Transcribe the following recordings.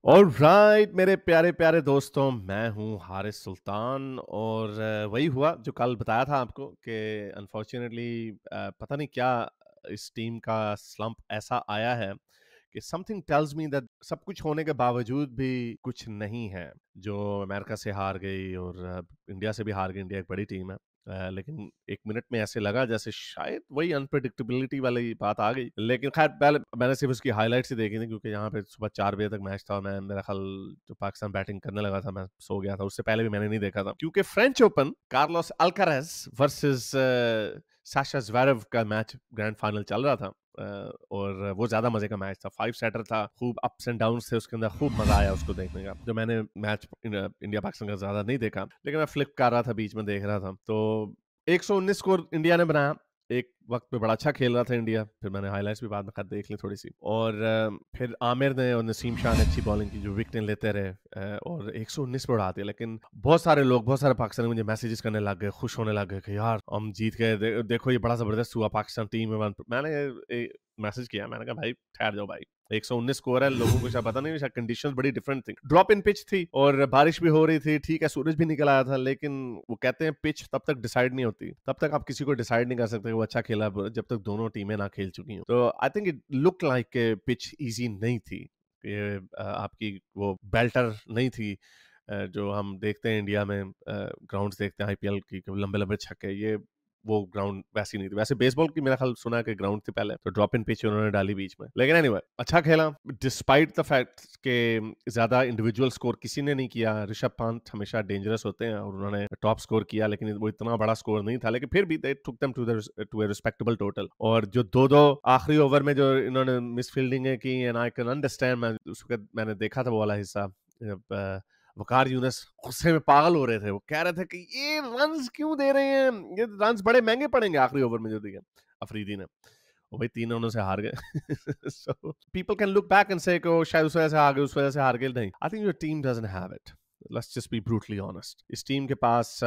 Alright मेरे प्यारे प्यारे दोस्तों, मैं हूँ हारिस सुल्तान और वही हुआ जो कल बताया था आपको कि अनफॉर्चुनेटली पता नहीं क्या इस टीम का स्लंप ऐसा आया है कि समथिंग टेल्स मी दैट सब कुछ होने के बावजूद भी कुछ नहीं है। जो अमेरिका से हार गई और इंडिया से भी हार गई। इंडिया एक बड़ी टीम है, लेकिन एक मिनट में ऐसे लगा जैसे शायद वही अनप्रिडिक्टेबिलिटी वाली बात आ गई। लेकिन खैर पहले मैंने सिर्फ उसकी हाइलाइट्स ही देखी थी, क्योंकि यहाँ पे सुबह 4 बजे तक मैच था। मैं मेरा ख्याल जो पाकिस्तान बैटिंग करने लगा था मैं सो गया था। उससे पहले भी मैंने नहीं देखा था, क्योंकि French open Carlos Alcaraz versus Sasha Zverev का मैच ग्रैंड फाइनल चल रहा था। और वो ज्यादा मजे का मैच था, 5 सेटर था, खूब अप्स एंड डाउन थे उसके अंदर, खूब मजा आया उसको देखने का। जो मैंने मैच इंडिया पाकिस्तान का ज्यादा नहीं देखा, लेकिन मैं फ्लिप कर रहा था, बीच में देख रहा था। तो 119 स्कोर इंडिया ने बनाया। एक वक्त पे बड़ा अच्छा खेल रहा था इंडिया। फिर मैंने हाइलाइट्स भी बाद में खैर देख ली थोड़ी सी। और फिर आमिर ने और नसीम शाह ने अच्छी बॉलिंग की, जो विकेटें लेते रहे और 119 पे उड़ा दिया। लेकिन बहुत सारे लोग, बहुत सारे पाकिस्तानी मुझे मैसेजेस करने लग गए, खुश होने लग गए कि यार हम जीत गए, देखो ये बड़ा जबरदस्त हुआ, पाकिस्तान टीम में। मैंने मैसेज किया, मैंने कहा भाई ठहर जाओ भाई, 119 स्कोर है। लोगों को शायद पता नहीं, शायद कंडीशंस बड़ी डिफरेंट थी। ड्रॉप इन पिच थी और बारिश भी हो रही थी, ठीक है, सूरज भी निकल आया था। लेकिन वो कहते हैं पिच तब तक डिसाइड नहीं होती, तब तक आप किसी को डिसाइड नहीं कर सकते कि वो अच्छा खेला जब तक दोनों टीमें ना खेल चुकी हों। तो I think it look like pitch easy नहीं थी। ये आपकी वो बेल्टर नहीं थी जो हम देखते हैं इंडिया में, ग्राउंड्स देखते हैं आईपीएल की, लंबे लंबे छक्के, ये वो ग्राउंड वैसी नहीं थी। वैसे बेसबॉल की मेरा ख्याल सुना है कि ग्राउंड थी पहले, तो ड्रॉप इन पिच उन्होंने डाली बीच में। लेकिन एनीवे अच्छा खेला, डिस्पाइट द फैक्ट के ज्यादा इंडिविजुअल स्कोर किसी ने नहीं किया। ऋषभ पंत हमेशा डेंजरस होते हैं और उन्होंने टॉप स्कोर किया, लेकिन वो इतना बड़ा स्कोर नहीं था। लेकिन फिर भी they took them to a respectable total. और जो दो दो आखिरी ओवर में जो इन्होंने मिस फील्डिंग की, एंड आई कैन अंडरस्टैंड, मैंने देखा था वो वाला हिस्सा। वकार यूनुस गुस्से में पागल हो रहे थे, वो कह रहे थे कि ये रन्स क्यों दे रहे हैं, ये रन्स बड़े महंगे पड़ेंगे आखिरी ओवर में जो दिए अफरीदी ने। और भाई 3 रनों से हार गए। So people can look back and से को शायद उस वजह से हार गए, उस वजह से हार गए। नहीं, I think your team doesn't have it. Let's just be brutally honest, इस टीम के पास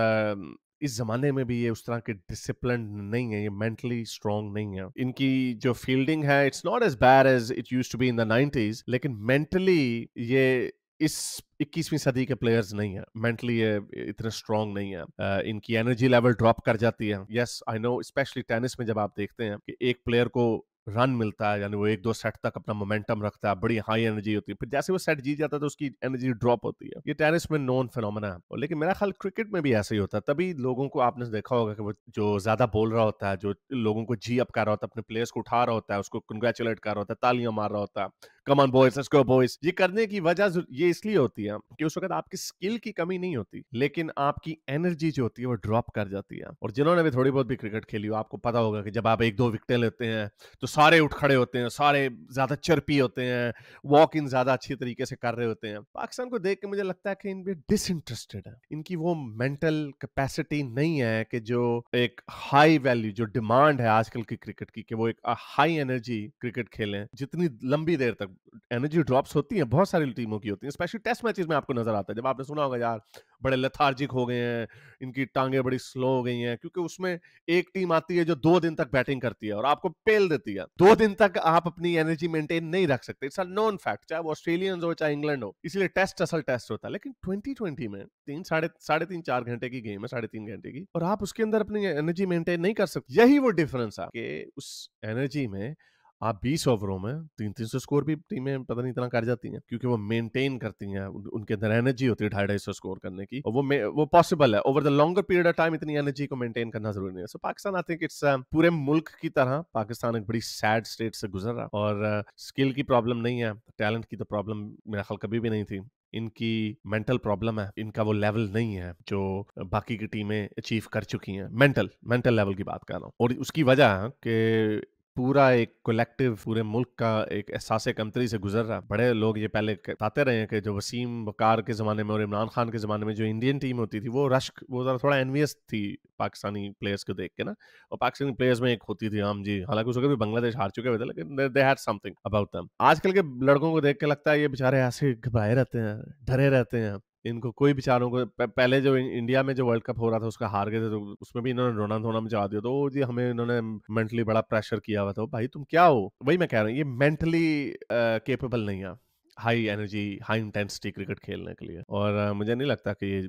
इस जमाने में भी ये उस तरह के डिसिप्लिन नहीं है, ये मेंटली स्ट्रांग नहीं है। इनकी जो फील्डिंग है, it's not as bad as it used to be in the 90s, लेकिन मेंटली ये इस 21वीं सदी के प्लेयर्स नहीं है। मेंटली ये इतने स्ट्रांग नहीं है। इनकी एनर्जी लेवल ड्रॉप कर जाती है। Yes I know, specially tennis में जब आप देखते हैं कि एक प्लेयर को रन मिलता है, यानी वो 1-2 सेट तक अपना मोमेंटम रखता है, बड़ी हाई एनर्जी होती है, फिर जैसे वो सेट जीत जाता है तो उसकी एनर्जी ड्रॉप होती है। ये टेनिस में नोन फिनोमेना है। लेकिन मेरा ख्याल क्रिकेट में भी ऐसा ही होता है। तभी लोगों को आपने देखा होगा कि वो जो ज्यादा बोल रहा होता है, जो लोगों को जी अप कर रहा होता है, अपने प्लेयर्स को उठा रहा होता है, उसको कंग्रेचुलेट कर रहा होता है, तालियां मार रहा होता है, come on boys, let's go boys, ये करने की वजह ये इसलिए होती है कि उस वक्त आपकी स्किल की कमी नहीं होती, लेकिन आपकी एनर्जी जो होती है वो ड्रॉप कर जाती है। और जिन्होंने भी थोड़ी बहुत भी क्रिकेट खेली हो, आपको पता होगा कि जब आप 1-2 विकेटें लेते हैं तो सारे उठ खड़े होते हैं, सारे ज्यादा चर्पी होते हैं, वॉक इन ज्यादा अच्छी तरीके से कर रहे होते हैं। पाकिस्तान को देख के मुझे लगता है कि इनमें डिसइंटरेस्टेड है, इनकी वो मेंटल कैपेसिटी नहीं है कि जो एक हाई वैल्यू, जो डिमांड है आजकल की क्रिकेट की, कि वो एक हाई एनर्जी क्रिकेट खेलें जितनी लंबी देर तक। एनर्जी ड्रॉप्स होती हैं, बहुत सारी टीमों की होती हैं, स्पेशली टेस्ट मैचेस में आपको नजर आता है। जब आपने सुना होगा यार बड़े लेथार्जिक हो गए हैं, इनकी टांगे बड़ी स्लो हो गई हैं, क्योंकि उसमें एक टीम आती है जो 2 दिन तक बैटिंग करती है और आपको पेल देती है। 2 दिन तक आप अपनी एनर्जी मेंटेन नहीं रख सकते, इट्स अ नोन फैक्ट, चाहे वो ऑस्ट्रेलियंस हो चाहे इंग्लैंड हो। इसलिए टेस्ट असल टेस्ट होता है। लेकिन 2020 में साढ़े तीन 4 घंटे की गेम है, 3.5 घंटे की, और आप उसके अंदर अपनी एनर्जी मेंटेन नहीं कर सकते। यही वो डिफरेंस है कि उस एनर्जी में आप 20 ओवरों में 300-300 स्कोर भी टीमें पता नहीं इतना कर जाती हैं, क्योंकि वो मेंटेन करती हैं, उनके अंदर एनर्जी होती है 250-250 स्कोर करने की, और वो पॉसिबल है। Over the longer period of time इतनी एनर्जी को मेंटेन करना जरूरी नहीं है। सो पाकिस्तान, आई थिंक इट्स पूरे मुल्क की तरह पाकिस्तान एक बड़ी सैड स्टेट से गुजर रहा, और स्किल की प्रॉब्लम नहीं है, टैलेंट की तो प्रॉब्लम मेरा ख्याल कभी भी नहीं थी। इनकी मेंटल प्रॉब्लम है, इनका वो लेवल नहीं है जो बाकी की टीमें अचीव कर चुकी हैं। मेंटल लेवल की बात कर रहा हूँ, और उसकी वजह है कि पूरा एक कलेक्टिव, पूरे मुल्क का एक एहसास कमतरी से गुजर रहा है। बड़े लोग ये पहले बताते रहे हैं कि जो वसीम वकार के ज़माने में और इमरान खान के ज़माने में जो इंडियन टीम होती थी, वो रश्क, वो थोड़ा एनवियस थी पाकिस्तानी प्लेयर्स को देख के ना। और पाकिस्तानी प्लेयर्स में एक होती थी, हम जी, हालांकि उस वक्त भी बांग्लादेश हार चुके हुए थे, लेकिन they had something about them. आजकल के लड़कों को देख के लगता है ये बेचारे ऐसे घबराए रहते हैं, डरे रहते हैं। इनको कोई बेचारों को पहले जो इंडिया में जो वर्ल्ड कप हो रहा था उसका हार गए थे, तो उसमें भी इन्होंने रोना धोना मचा दिया, तो जी हमें इन्होंने मेंटली बड़ा प्रेशर किया हुआ था। भाई तुम क्या हो? वही मैं कह रहा हूँ, ये मेंटली केपेबल नहीं है। High energy, high intensity cricket खेलने के लिए, और मुझे नहीं लगता कि ये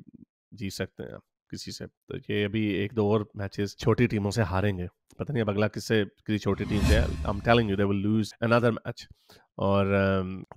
जीत सकते हैं किसी से। तो ये अभी 1-2 और मैचेस छोटी टीमों से हारेंगे, पता नहीं अब अगला किसी छोटी टीम से। I am telling you they will lose another match, और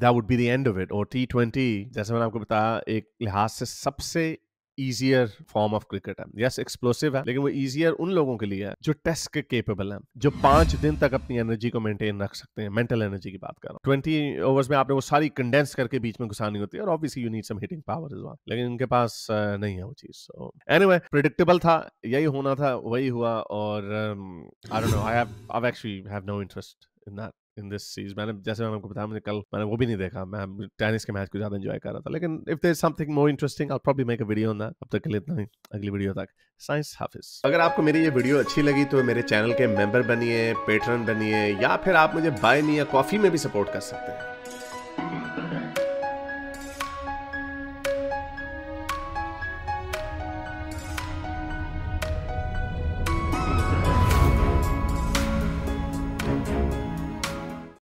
that would be the end of it. और T20 जैसे मैंने आपको बताया एक लिहाज से सबसे ईजियर फॉर्म ऑफ क्रिकेट है। यस एक्सप्लोसिव है, लेकिन वो ईजियर उन लोगों के लिए है जो टेस्ट के केपेबल हैं, जो 5 दिन तक अपनी एनर्जी को मेंटेन रख सकते हैं। मेंटल एनर्जी की बात कर रहा हूँ। 20 ओवर्स में आपने वो सारी कंडेंस करके बीच में घुसानी होती है, और obviously you need some hitting power as well, लेकिन इनके पास नहीं है वो चीज। सो एनीवे, प्रेडिक्टेबल था, यही होना था, वही हुआ। और I don't know, I actually have no interest in that in this series. जैसे मैंने आपको बताया, मुझे कल मैंने वो भी नहीं देखा, मैं टेनिस के मैच को ज्यादा एंजॉय कर रहा था। लेकिन if there is something more interesting, I will probably make a video on that. अब तक के लिए इतना ही, अगली वीडियो तक साइंस हाफिज। अगर आपको मेरी ये वीडियो अच्छी लगी तो मेरे चैनल के मेंबर बनिए, पेट्रन बनिए, या फिर आप मुझे बाय मी या कॉफी में भी सपोर्ट कर सकते हैं।